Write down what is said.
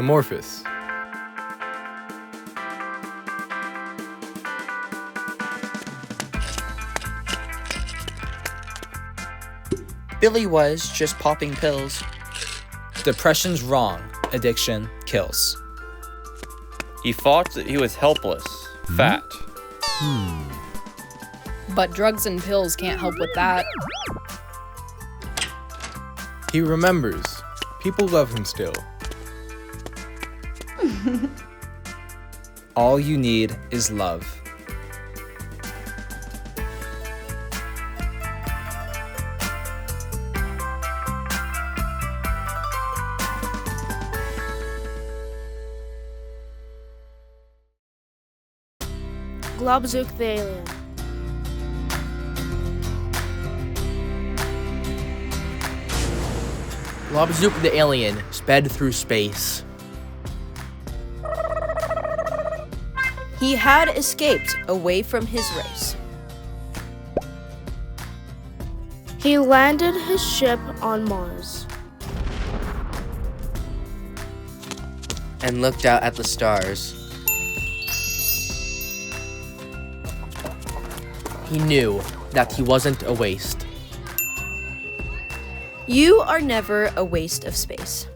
amorphous. Billy was just popping pills. Depression's wrong. Addiction kills. He thought that he was helpless, fat. But drugs and pills can't help with that. He remembers. People love him still. All you need is love. Globzook the alien. Globzook the alien sped through space. He had escaped away from his race. He landed his ship on Mars. And looked out at the stars. He knew that he wasn't a waste. You are never a waste of space.